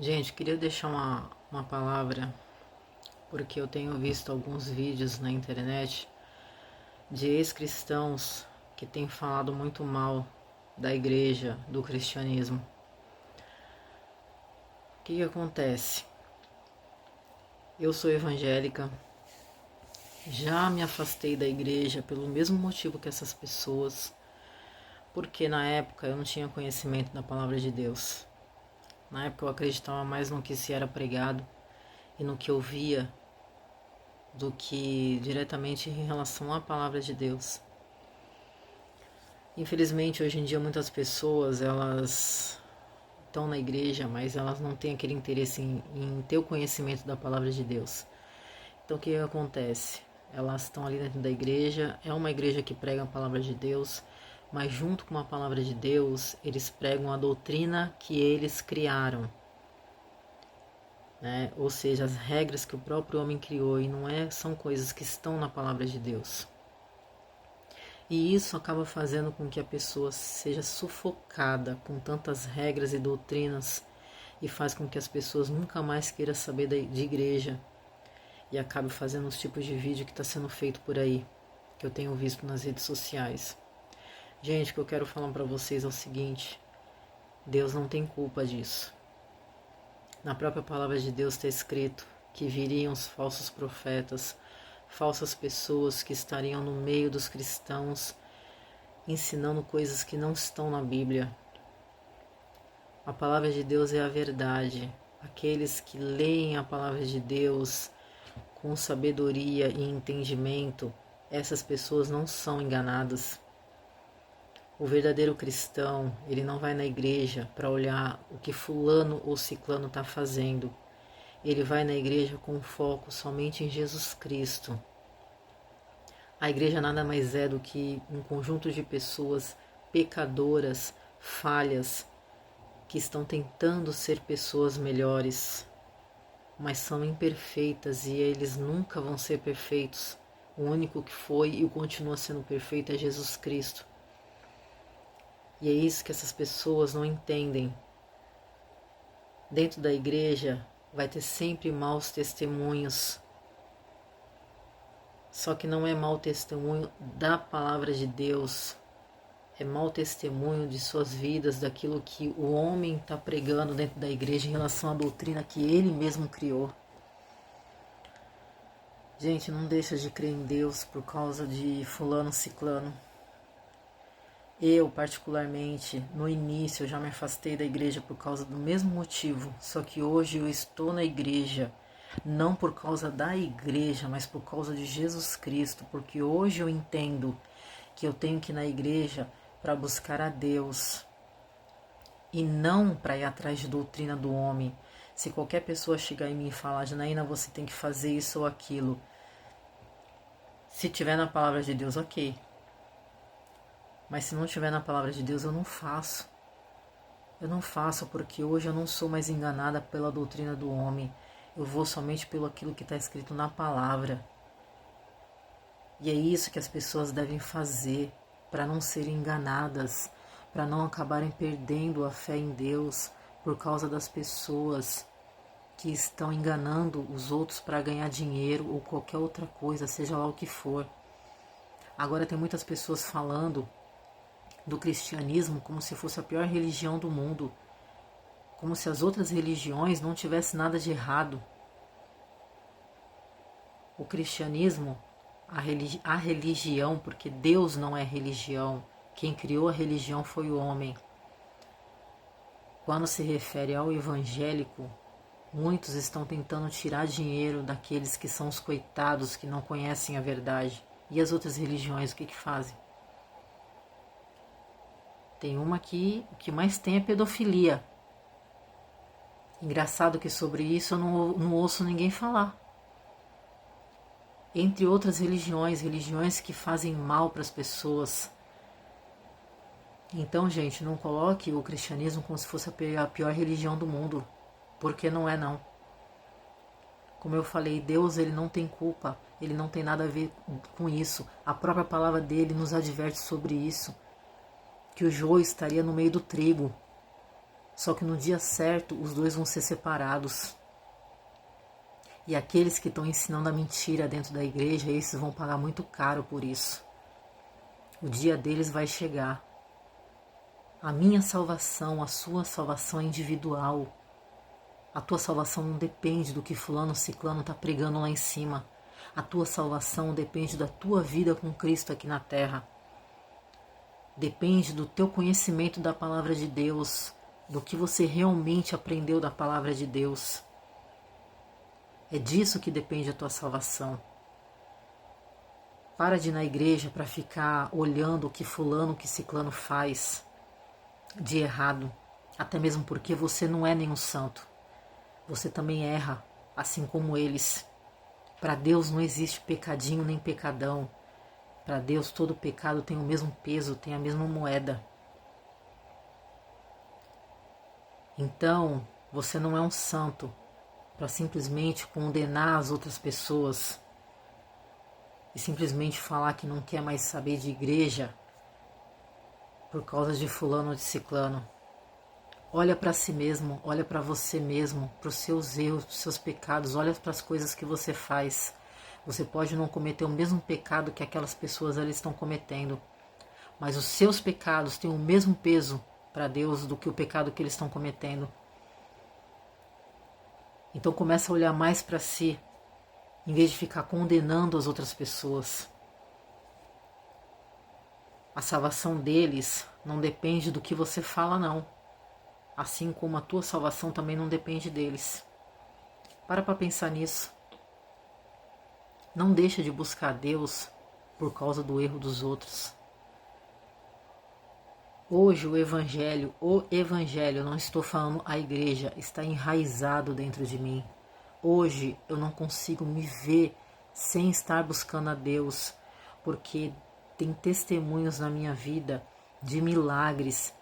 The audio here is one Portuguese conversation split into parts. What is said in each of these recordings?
Gente, queria deixar uma palavra, porque eu tenho visto alguns vídeos na internet de ex-cristãos que têm falado muito mal da igreja, do cristianismo. O que acontece? Eu sou evangélica, já me afastei da igreja pelo mesmo motivo que essas pessoas, porque na época eu não tinha conhecimento da palavra de Deus. Na época eu acreditava mais no que se era pregado e no que eu via do que diretamente em relação à palavra de Deus. Infelizmente, hoje em dia muitas pessoas, elas estão na igreja, mas elas não têm aquele interesse em ter o conhecimento da palavra de Deus. Então o que acontece? Elas estão ali dentro da igreja, é uma igreja que prega a palavra de Deus, mas junto com a palavra de Deus, eles pregam a doutrina que eles criaram, né? Ou seja, as regras que o próprio homem criou, e não são coisas que estão na palavra de Deus. E isso acaba fazendo com que a pessoa seja sufocada com tantas regras e doutrinas, e faz com que as pessoas nunca mais queiram saber de igreja, e acabe fazendo os tipos de vídeo que está sendo feito por aí, que eu tenho visto nas redes sociais. Gente, o que eu quero falar para vocês é o seguinte: Deus não tem culpa disso. Na própria palavra de Deus está escrito que viriam os falsos profetas, falsas pessoas que estariam no meio dos cristãos, ensinando coisas que não estão na Bíblia. A palavra de Deus é a verdade. Aqueles que leem a palavra de Deus com sabedoria e entendimento, essas pessoas não são enganadas. O verdadeiro cristão, ele não vai na igreja para olhar o que fulano ou ciclano está fazendo. Ele vai na igreja com foco somente em Jesus Cristo. A igreja nada mais é do que um conjunto de pessoas pecadoras, falhas, que estão tentando ser pessoas melhores, mas são imperfeitas e eles nunca vão ser perfeitos. O único que foi e continua sendo perfeito é Jesus Cristo. E é isso que essas pessoas não entendem. Dentro da igreja vai ter sempre maus testemunhos. Só que não é mau testemunho da palavra de Deus. É mau testemunho de suas vidas, daquilo que o homem está pregando dentro da igreja em relação à doutrina que ele mesmo criou. Gente, não deixa de crer em Deus por causa de fulano ciclano. Eu, particularmente, no início eu já me afastei da igreja por causa do mesmo motivo, só que hoje eu estou na igreja, não por causa da igreja, mas por causa de Jesus Cristo, porque hoje eu entendo que eu tenho que ir na igreja para buscar a Deus e não para ir atrás de doutrina do homem. Se qualquer pessoa chegar em mim e falar: Janaína, você tem que fazer isso ou aquilo, se tiver na palavra de Deus, ok. Mas se não tiver na palavra de Deus, eu não faço. Eu não faço porque hoje eu não sou mais enganada pela doutrina do homem. Eu vou somente pelo aquilo que está escrito na palavra. E é isso que as pessoas devem fazer para não serem enganadas, para não acabarem perdendo a fé em Deus por causa das pessoas que estão enganando os outros para ganhar dinheiro ou qualquer outra coisa, seja lá o que for. Agora tem muitas pessoas falando do cristianismo como se fosse a pior religião do mundo, como se as outras religiões não tivessem nada de errado. O cristianismo, a religião, porque Deus não é religião, quem criou a religião foi o homem. Quando se refere ao evangélico, muitos estão tentando tirar dinheiro daqueles que são os coitados, que não conhecem a verdade. E as outras religiões, o que fazem? Tem uma que o que mais tem é pedofilia. Engraçado que sobre isso eu não ouço ninguém falar. Entre outras religiões que fazem mal para as pessoas. Então, gente, não coloque o cristianismo como se fosse a pior religião do mundo, porque não é não. Como eu falei, Deus, ele não tem culpa, ele não tem nada a ver com isso. A própria palavra dele nos adverte sobre isso, que o joio estaria no meio do trigo. Só que no dia certo, os dois vão ser separados. E aqueles que estão ensinando a mentira dentro da igreja, esses vão pagar muito caro por isso. O dia deles vai chegar. A minha salvação, a sua salvação é individual. A tua salvação não depende do que fulano ciclano está pregando lá em cima. A tua salvação depende da tua vida com Cristo aqui na terra. Depende do teu conhecimento da palavra de Deus, do que você realmente aprendeu da palavra de Deus. É disso que depende a tua salvação. Para de ir na igreja para ficar olhando o que fulano, o que ciclano faz de errado. Até mesmo porque você não é nenhum santo. Você também erra, assim como eles. Para Deus não existe pecadinho nem pecadão. Para Deus todo pecado tem o mesmo peso, tem a mesma moeda. Então, você não é um santo para simplesmente condenar as outras pessoas e simplesmente falar que não quer mais saber de igreja por causa de fulano ou de ciclano. Olha para si mesmo, olha para você mesmo, para os seus erros, para os seus pecados, olha para as coisas que você faz. Você pode não cometer o mesmo pecado que aquelas pessoas ali estão cometendo, mas os seus pecados têm o mesmo peso para Deus do que o pecado que eles estão cometendo. Então começa a olhar mais para si, em vez de ficar condenando as outras pessoas. A salvação deles não depende do que você fala, não. Assim como a tua salvação também não depende deles. Para pensar nisso. Não deixa de buscar Deus por causa do erro dos outros. Hoje o Evangelho, não estou falando a igreja, está enraizado dentro de mim. Hoje eu não consigo me ver sem estar buscando a Deus, porque tem testemunhos na minha vida de milagres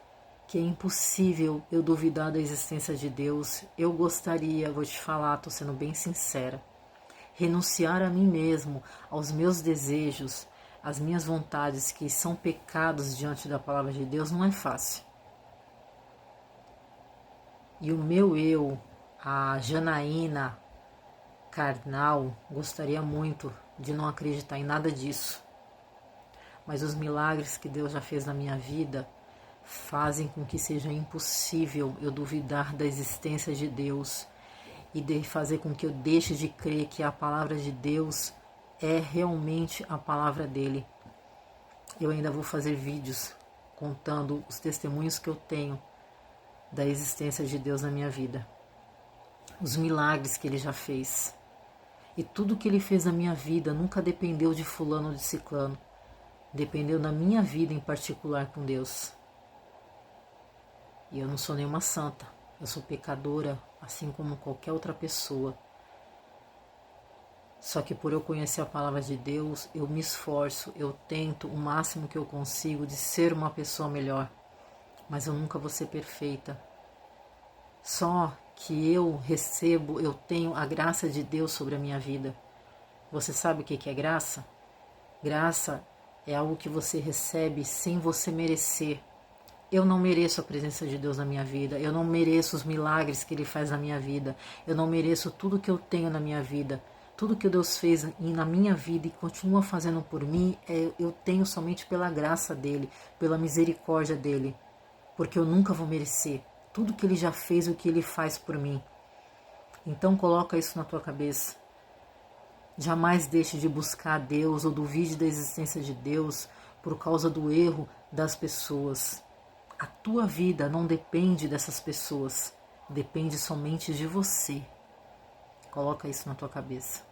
que é impossível eu duvidar da existência de Deus. Eu gostaria, vou te falar, estou sendo bem sincera, renunciar a mim mesmo, aos meus desejos, às minhas vontades, que são pecados diante da palavra de Deus, não é fácil. E o meu eu, a Janaína carnal, gostaria muito de não acreditar em nada disso. Mas os milagres que Deus já fez na minha vida fazem com que seja impossível eu duvidar da existência de Deus e de fazer com que eu deixe de crer que a palavra de Deus é realmente a palavra dele. Eu ainda vou fazer vídeos contando os testemunhos que eu tenho da existência de Deus na minha vida, os milagres que ele já fez. E tudo que ele fez na minha vida nunca dependeu de fulano ou de ciclano, dependeu da minha vida em particular com Deus. E eu não sou nenhuma santa, eu sou pecadora, assim como qualquer outra pessoa. Só que por eu conhecer a palavra de Deus, eu me esforço, eu tento o máximo que eu consigo de ser uma pessoa melhor. Mas eu nunca vou ser perfeita. Só que eu tenho a graça de Deus sobre a minha vida. Você sabe o que é graça? Graça é algo que você recebe sem você merecer. Eu não mereço a presença de Deus na minha vida, eu não mereço os milagres que Ele faz na minha vida, eu não mereço tudo que eu tenho na minha vida. Tudo que Deus fez na minha vida e continua fazendo por mim, eu tenho somente pela graça dEle, pela misericórdia dEle, porque eu nunca vou merecer tudo que Ele já fez e o que Ele faz por mim. Então coloca isso na tua cabeça. Jamais deixe de buscar a Deus ou duvide da existência de Deus por causa do erro das pessoas. A tua vida não depende dessas pessoas, depende somente de você. Coloca isso na tua cabeça.